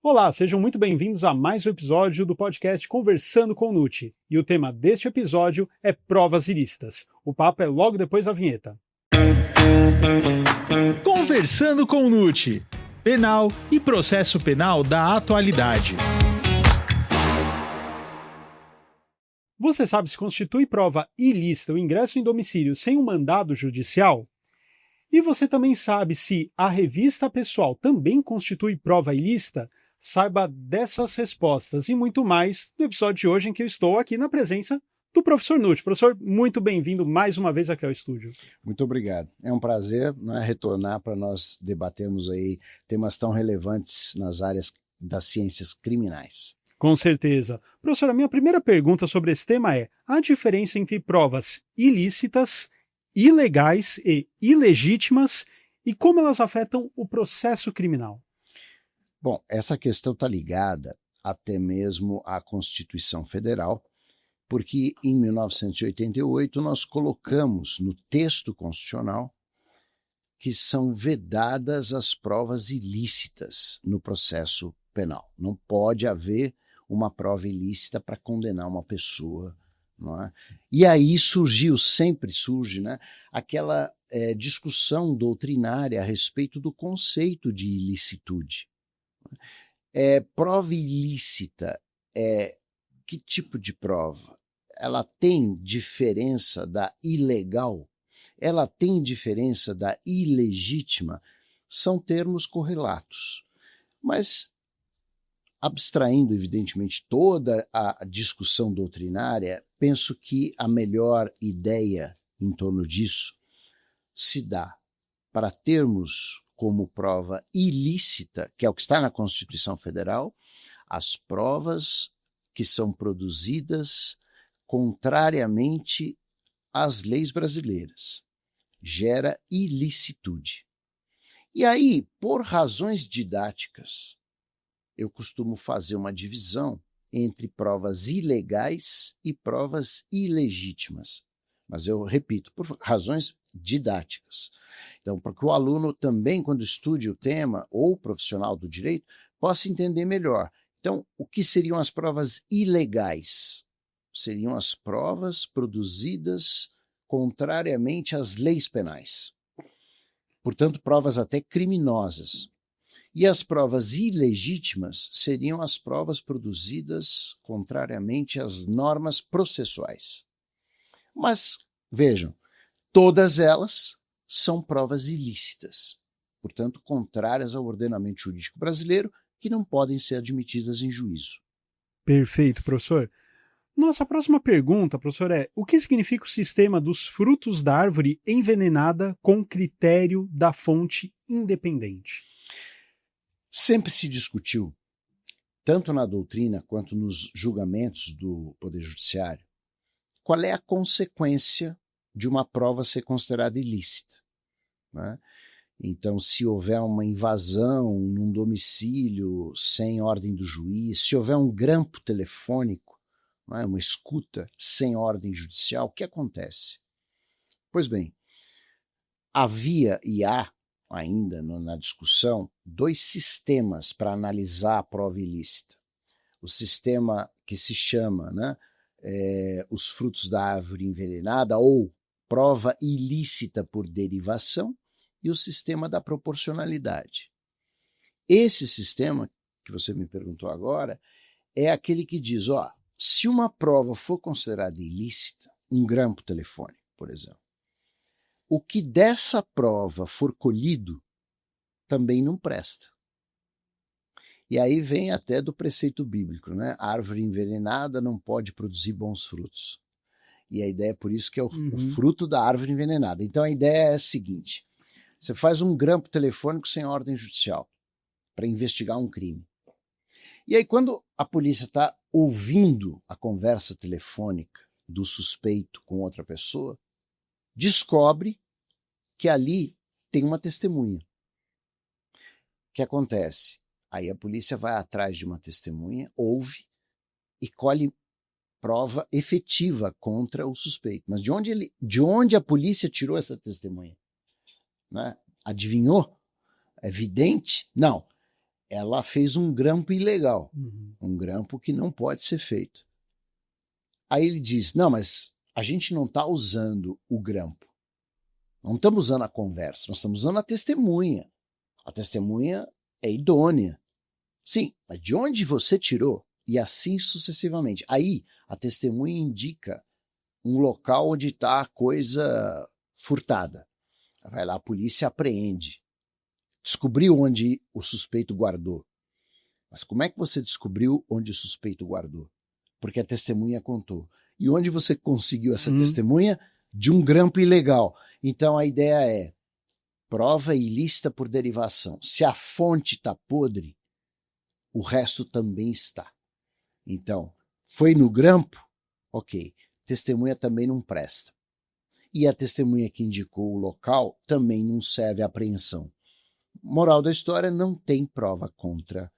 Olá, sejam muito bem-vindos a mais um episódio do podcast Conversando com o Nuti. E o tema deste episódio é provas ilícitas. O papo é logo depois da vinheta. Conversando com o Nuti. Penal e processo penal da atualidade. Você sabe se constitui prova ilícita o ingresso em domicílio sem um mandado judicial? E você também sabe se a revista pessoal também constitui prova ilícita? Saiba dessas respostas e muito mais no episódio de hoje em que eu estou aqui na presença do professor Nuti. Professor, muito bem-vindo mais uma vez aqui ao estúdio. Muito obrigado. É um prazer, retornar para nós debatermos aí temas tão relevantes nas áreas das ciências criminais. Com certeza. Professor, a minha primeira pergunta sobre esse tema é: a diferença entre provas ilícitas, ilegais e ilegítimas e como elas afetam o processo criminal? Bom, essa questão está ligada até mesmo à Constituição Federal, porque em 1988 nós colocamos no texto constitucional que são vedadas as provas ilícitas no processo penal. Não pode haver uma prova ilícita para condenar uma pessoa, não é? E aí sempre surge, aquela discussão doutrinária a respeito do conceito de ilicitude. Prova ilícita que tipo de prova? Ela tem diferença da ilegal? Ela tem diferença da ilegítima? São termos correlatos. Mas, abstraindo, evidentemente, toda a discussão doutrinária, penso que a melhor ideia em torno disso se dá para termos como prova ilícita, que é o que está na Constituição Federal, as provas que são produzidas contrariamente às leis brasileiras. Gera ilicitude. E aí, por razões didáticas, eu costumo fazer uma divisão entre provas ilegais e provas ilegítimas. Mas eu repito, por razões didáticas. Então, para que o aluno também, quando estude o tema, ou o profissional do direito, possa entender melhor. Então, o que seriam as provas ilegais? Seriam as provas produzidas contrariamente às leis penais. Portanto, provas até criminosas. E as provas ilegítimas seriam as provas produzidas contrariamente às normas processuais. Mas, vejam, todas elas são provas ilícitas, portanto, contrárias ao ordenamento jurídico brasileiro, que não podem ser admitidas em juízo. Perfeito, professor. Nossa próxima pergunta, professor, é: o que significa o sistema dos frutos da árvore envenenada com critério da fonte independente? Sempre se discutiu, tanto na doutrina quanto nos julgamentos do Poder Judiciário, qual é a consequência de uma prova ser considerada ilícita, né? Então, se houver uma invasão num domicílio sem ordem do juiz, se houver um grampo telefônico, né, uma escuta sem ordem judicial, o que acontece? Pois bem, havia e há ainda na discussão dois sistemas para analisar a prova ilícita. O sistema que se chama, os frutos da árvore envenenada, ou prova ilícita por derivação, e o sistema da proporcionalidade. Esse sistema, que você me perguntou agora, é aquele que diz, se uma prova for considerada ilícita, um grampo telefônico, por exemplo, o que dessa prova for colhido também não presta. E aí vem até do preceito bíblico, A árvore envenenada não pode produzir bons frutos. E a ideia é por isso que é o fruto da árvore envenenada. Então a ideia é a seguinte: você faz um grampo telefônico sem ordem judicial para investigar um crime. E aí quando a polícia está ouvindo a conversa telefônica do suspeito com outra pessoa, descobre que ali tem uma testemunha. O que acontece? Aí a polícia vai atrás de uma testemunha, ouve e colhe prova efetiva contra o suspeito. Mas de onde a polícia tirou essa testemunha? Adivinhou? É evidente? Não. ela fez um grampo ilegal, Uhum. um grampo que não pode ser feito. Aí ele diz, não, mas a gente não está usando o grampo. Não estamos usando a conversa, nós estamos usando a testemunha. A testemunha é idônea. Sim, mas de onde você tirou? E assim sucessivamente. Aí a testemunha indica um local onde está a coisa furtada. Vai lá, a polícia apreende. Descobriu onde o suspeito guardou. Mas como é que você descobriu onde o suspeito guardou? Porque a testemunha contou. E onde você conseguiu essa testemunha? De um grampo ilegal. Então a ideia é prova ilícita por derivação. Se a fonte está podre, o resto também está. Então, foi no grampo? Ok. Testemunha também não presta. E a testemunha que indicou o local também não serve à apreensão. Moral da história, não tem prova contra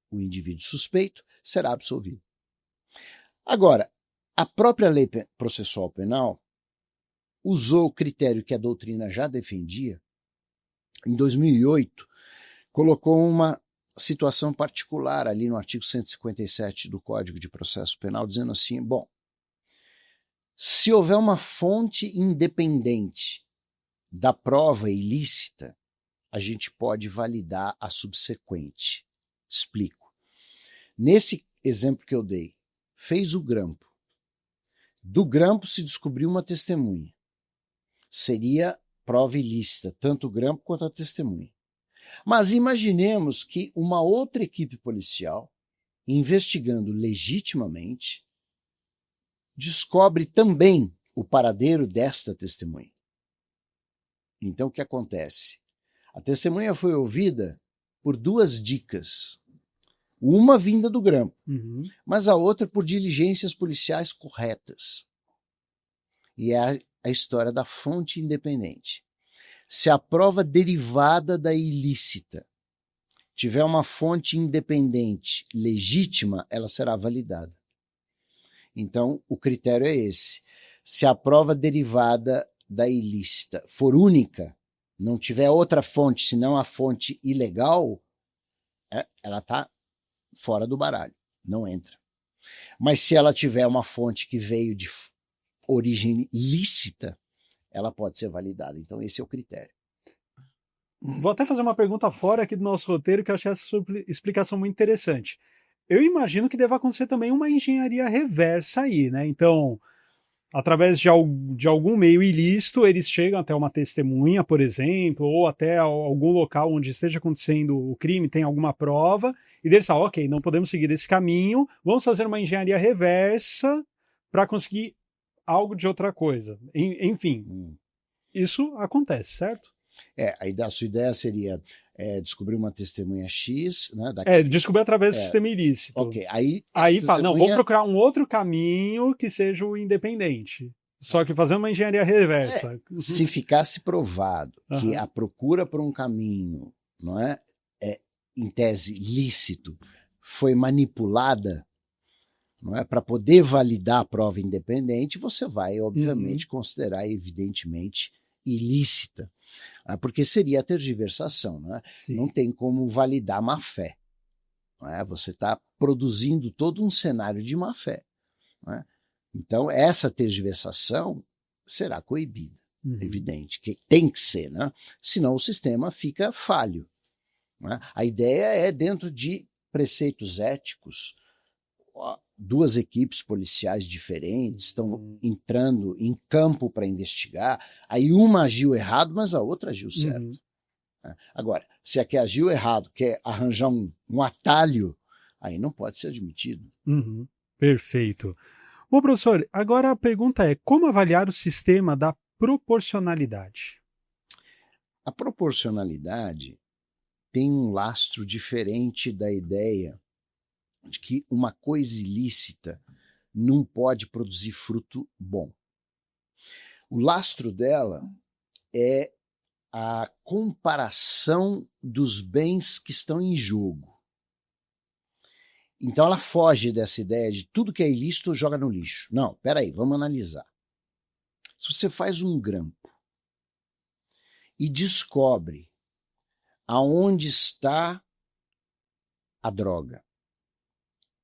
o indivíduo suspeito, será absolvido. Agora, a própria lei processual penal usou o critério que a doutrina já defendia. Em 2008, colocou uma situação particular ali no artigo 157 do Código de Processo Penal, dizendo assim, bom, se houver uma fonte independente da prova ilícita, a gente pode validar a subsequente. Explico. Nesse exemplo que eu dei, fez o grampo. Do grampo se descobriu uma testemunha. Seria prova ilícita, tanto o grampo quanto a testemunha. Mas imaginemos que uma outra equipe policial, investigando legitimamente, descobre também o paradeiro desta testemunha. Então o que acontece? A testemunha foi ouvida por duas dicas. Uma vinda do grampo, mas a outra por diligências policiais corretas. E é a história da fonte independente. Se a prova derivada da ilícita tiver uma fonte independente legítima, ela será validada. Então, o critério é esse. Se a prova derivada da ilícita for única, não tiver outra fonte senão a fonte ilegal, ela está fora do baralho, não entra. Mas se ela tiver uma fonte que veio de origem lícita, ela pode ser validada. Então esse é o critério. Vou até fazer uma pergunta fora aqui do nosso roteiro, que eu achei essa sua explicação muito interessante. Eu imagino que deva acontecer também uma engenharia reversa aí, né? Então, através de algum meio ilícito, eles chegam até uma testemunha, por exemplo, ou até algum local onde esteja acontecendo o crime, tem alguma prova, e eles falam, ok, não podemos seguir esse caminho, vamos fazer uma engenharia reversa para conseguir algo de outra coisa. Enfim, isso acontece, certo? A sua ideia seria descobrir uma testemunha X, né? Descobrir através do sistema ilícito. Ok, aí fala, não, vamos procurar um outro caminho que seja o independente. Só que fazendo uma engenharia reversa. Se ficasse provado que a procura por um caminho, não é em tese lícito, foi manipulada, não é, para poder validar a prova independente, você vai, obviamente, considerar evidentemente ilícita, porque seria a tergiversação, não é? Não tem como validar má fé, não é? Você está produzindo todo um cenário de má fé, não é? Então essa tergiversação será coibida, evidente, que tem que ser, né? Senão o sistema fica falho, não é? A ideia é, dentro de preceitos éticos, duas equipes policiais diferentes estão entrando em campo para investigar, aí uma agiu errado, mas a outra agiu certo. Agora, se a que agiu errado quer arranjar um atalho, aí não pode ser admitido. Perfeito. Bom, professor, agora a pergunta é, como avaliar o sistema da proporcionalidade? A proporcionalidade tem um lastro diferente da ideia de que uma coisa ilícita não pode produzir fruto bom. O lastro dela é a comparação dos bens que estão em jogo. Então ela foge dessa ideia de tudo que é ilícito joga no lixo. Não, peraí, vamos analisar. Se você faz um grampo e descobre aonde está a droga.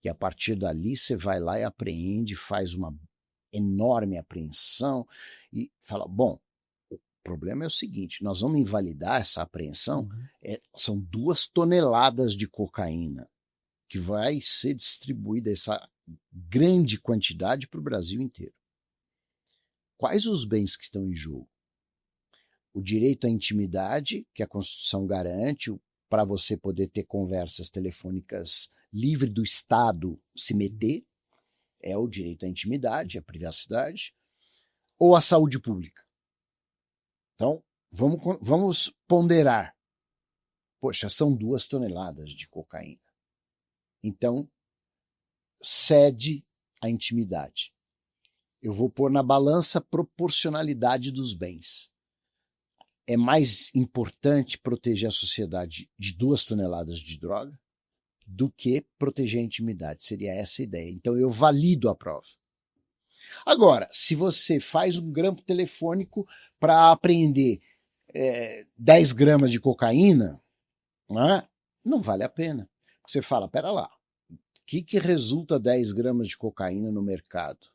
E a partir dali você vai lá e apreende, faz uma enorme apreensão e fala, bom, o problema é o seguinte, nós vamos invalidar essa apreensão, são 2 toneladas de cocaína que vai ser distribuída, essa grande quantidade, para o Brasil inteiro. Quais os bens que estão em jogo? O direito à intimidade, que a Constituição garante, para você poder ter conversas telefônicas livre do Estado se meter, é o direito à intimidade, à privacidade, ou a saúde pública. Então, vamos ponderar. Poxa, são 2 toneladas de cocaína. Então, cede a intimidade. Eu vou pôr na balança a proporcionalidade dos bens. É mais importante proteger a sociedade de 2 toneladas de droga do que proteger a intimidade. Seria essa a ideia. Então, eu valido a prova. Agora, se você faz um grampo telefônico para apreender 10 gramas de cocaína, não vale a pena. Você fala, pera lá, o que resulta 10 gramas de cocaína no mercado?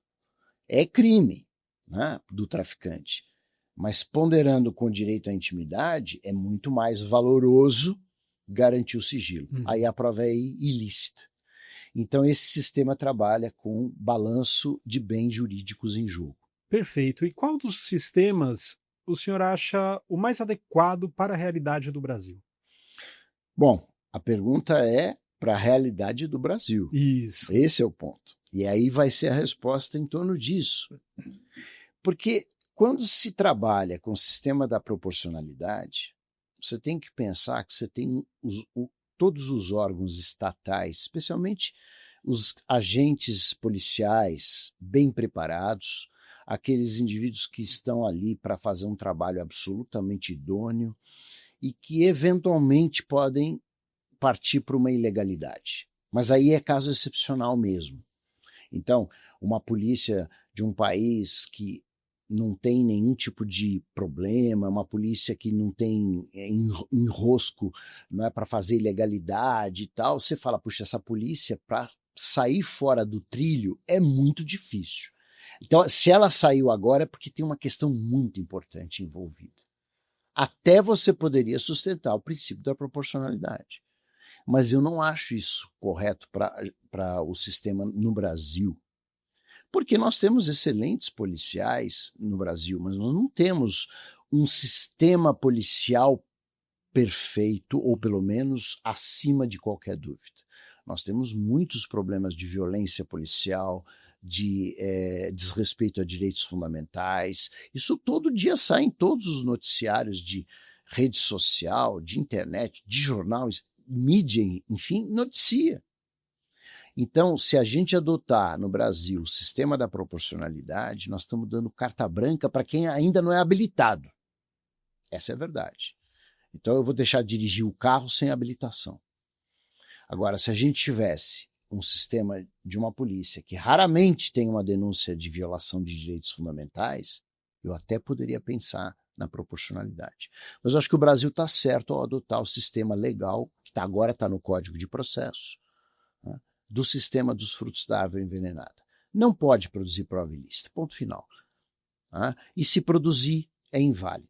É crime, né, do traficante. Mas ponderando com o direito à intimidade, é muito mais valoroso garantir o sigilo. Aí a prova é ilícita. Então esse sistema trabalha com balanço de bens jurídicos em jogo. Perfeito. E qual dos sistemas o senhor acha o mais adequado para a realidade do Brasil? Bom, a pergunta é para a realidade do Brasil. Isso. Esse é o ponto. E aí vai ser a resposta em torno disso. Porque quando se trabalha com o sistema da proporcionalidade, você tem que pensar que você tem todos os órgãos estatais, especialmente os agentes policiais bem preparados, aqueles indivíduos que estão ali para fazer um trabalho absolutamente idôneo e que eventualmente podem partir para uma ilegalidade. Mas aí é caso excepcional mesmo. Então, uma polícia de um país que não tem nenhum tipo de problema, uma polícia que não tem enrosco, não é para fazer ilegalidade e tal, você fala, puxa, essa polícia para sair fora do trilho é muito difícil. Então, se ela saiu agora é porque tem uma questão muito importante envolvida. Até você poderia sustentar o princípio da proporcionalidade. Mas eu não acho isso correto para o sistema no Brasil. Porque nós temos excelentes policiais no Brasil, mas nós não temos um sistema policial perfeito, ou pelo menos acima de qualquer dúvida. Nós temos muitos problemas de violência policial, de desrespeito a direitos fundamentais. Isso todo dia sai em todos os noticiários de rede social, de internet, de jornal, mídia, enfim, noticia. Então, se a gente adotar no Brasil o sistema da proporcionalidade, nós estamos dando carta branca para quem ainda não é habilitado. Essa é a verdade. Então, eu vou deixar de dirigir o carro sem habilitação. Agora, se a gente tivesse um sistema de uma polícia que raramente tem uma denúncia de violação de direitos fundamentais, eu até poderia pensar na proporcionalidade. Mas eu acho que o Brasil está certo ao adotar o sistema legal, que agora está no Código de Processo, né, do sistema dos frutos da árvore envenenada. Não pode produzir prova ilícita, ponto final. Né? E se produzir, é inválida.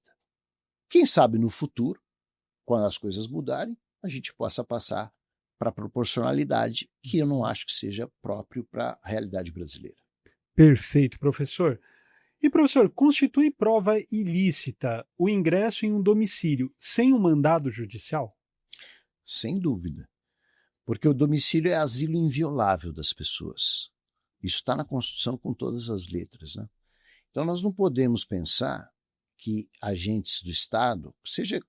Quem sabe no futuro, quando as coisas mudarem, a gente possa passar para a proporcionalidade, que eu não acho que seja próprio para a realidade brasileira. Perfeito, professor. E, professor, constitui prova ilícita o ingresso em um domicílio sem um mandado judicial? Sem dúvida. Porque o domicílio é asilo inviolável das pessoas. Isso está na Constituição com todas as letras, né? Então nós não podemos pensar que agentes do Estado, seja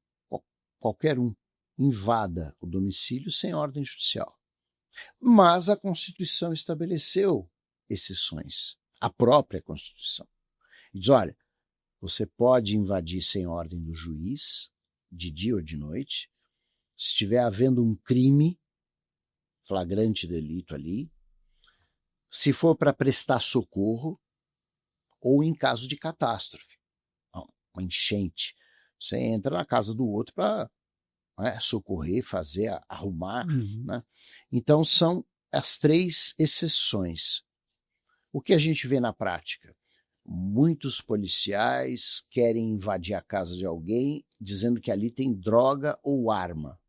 qualquer um, invada o domicílio sem ordem judicial. Mas a Constituição estabeleceu exceções, a própria Constituição. E diz, olha, você pode invadir sem ordem do juiz, de dia ou de noite, se estiver havendo um crime, flagrante delito ali, se for para prestar socorro ou em caso de catástrofe, uma enchente. Você entra na casa do outro para né? Socorrer, fazer, arrumar. Uhum. Né? Então, são as 3 exceções. O que a gente vê na prática? Muitos policiais querem invadir a casa de alguém dizendo que ali tem droga ou arma.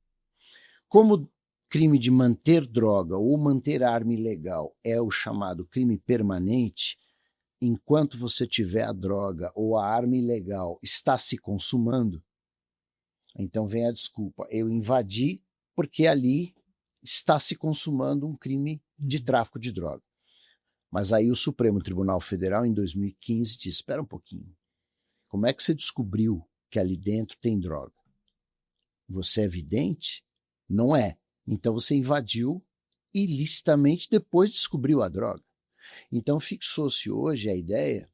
Como crime de manter droga ou manter arma ilegal é o chamado crime permanente, enquanto você tiver a droga ou a arma ilegal está se consumando, então vem a desculpa, eu invadi porque ali está se consumando um crime de tráfico de droga. Mas aí o Supremo Tribunal Federal, em 2015, disse, espera um pouquinho, como é que você descobriu que ali dentro tem droga? Você é vidente? Não é. Então você invadiu ilicitamente, depois descobriu a droga. Então fixou-se hoje a ideia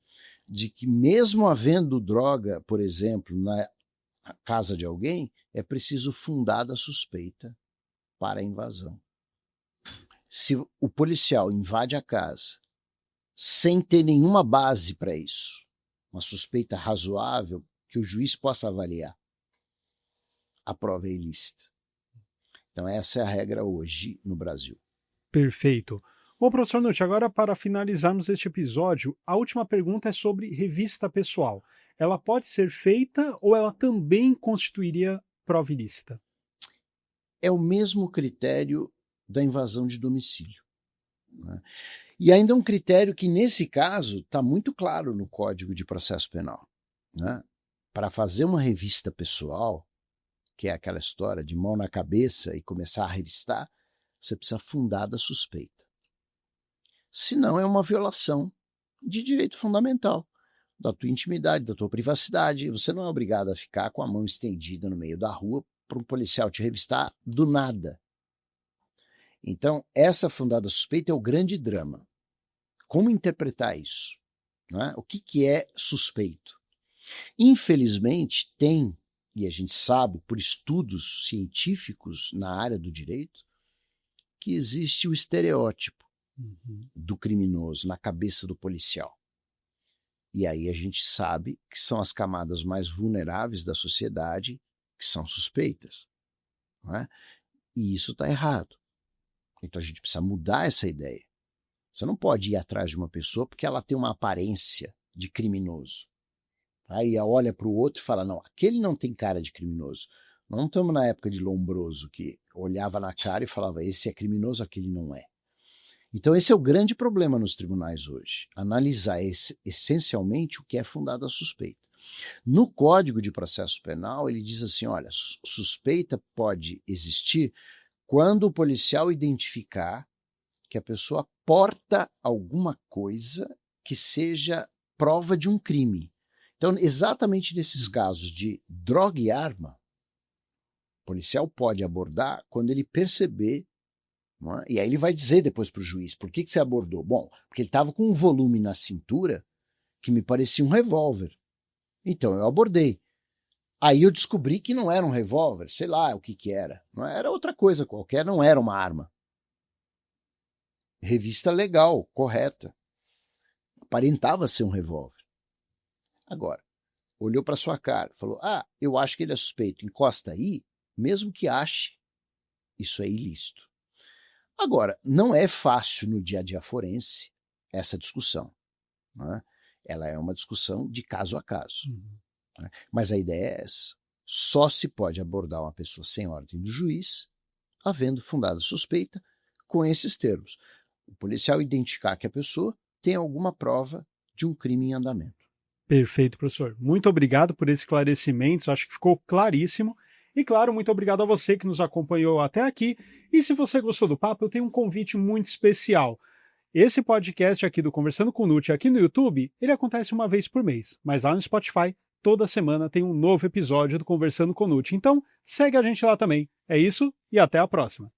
de que mesmo havendo droga, por exemplo, na casa de alguém, é preciso fundada suspeita para a invasão. Se o policial invade a casa sem ter nenhuma base para isso, uma suspeita razoável que o juiz possa avaliar, a prova é ilícita. Então essa é a regra hoje no Brasil. Perfeito. Bom, professor Nutti, agora para finalizarmos este episódio, a última pergunta é sobre revista pessoal. Ela pode ser feita ou ela também constituiria prova ilícita? É o mesmo critério da invasão de domicílio. Né? E ainda um critério que, nesse caso, está muito claro no Código de Processo Penal. Né? Para fazer uma revista pessoal, que é aquela história de mão na cabeça e começar a revistar, você precisa fundar da suspeita. Senão é uma violação de direito fundamental, da tua intimidade, da tua privacidade. Você não é obrigado a ficar com a mão estendida no meio da rua para um policial te revistar do nada. Então, essa fundada suspeita é o grande drama. Como interpretar isso? Né? O que é suspeito? Infelizmente, tem, e a gente sabe por estudos científicos na área do direito, que existe o estereótipo do criminoso na cabeça do policial. E aí a gente sabe que são as camadas mais vulneráveis da sociedade que são suspeitas. Não é? E isso está errado. Então a gente precisa mudar essa ideia. Você não pode ir atrás de uma pessoa porque ela tem uma aparência de criminoso. Aí olha para o outro e fala, não, aquele não tem cara de criminoso. Não estamos na época de Lombroso, que olhava na cara e falava, esse é criminoso, aquele não é. Então esse é o grande problema nos tribunais hoje, analisar essencialmente o que é fundado a suspeita. No Código de Processo Penal, ele diz assim, olha, suspeita pode existir quando o policial identificar que a pessoa porta alguma coisa que seja prova de um crime. Então, exatamente nesses casos de droga e arma, o policial pode abordar quando ele perceber, não é? E aí ele vai dizer depois para o juiz, por que você abordou? Bom, porque ele estava com um volume na cintura que me parecia um revólver. Então eu abordei. Aí eu descobri que não era um revólver, sei lá o que era. Não era outra coisa qualquer, não era uma arma. Revista legal, correta. Aparentava ser um revólver. Agora, olhou para sua cara, falou, eu acho que ele é suspeito, encosta aí, mesmo que ache, isso é ilícito. Agora, não é fácil no dia a dia forense essa discussão. Né? Ela é uma discussão de caso a caso. Né? Mas a ideia é essa. Só se pode abordar uma pessoa sem ordem do juiz, havendo fundada suspeita, com esses termos. O policial identificar que a pessoa tem alguma prova de um crime em andamento. Perfeito, professor. Muito obrigado por esses esclarecimentos, acho que ficou claríssimo. E claro, muito obrigado a você que nos acompanhou até aqui. E se você gostou do papo, eu tenho um convite muito especial. Esse podcast aqui do Conversando com o Nutti aqui no YouTube, ele acontece uma vez por mês. Mas lá no Spotify, toda semana tem um novo episódio do Conversando com o Nutti. Então, segue a gente lá também. É isso e até a próxima.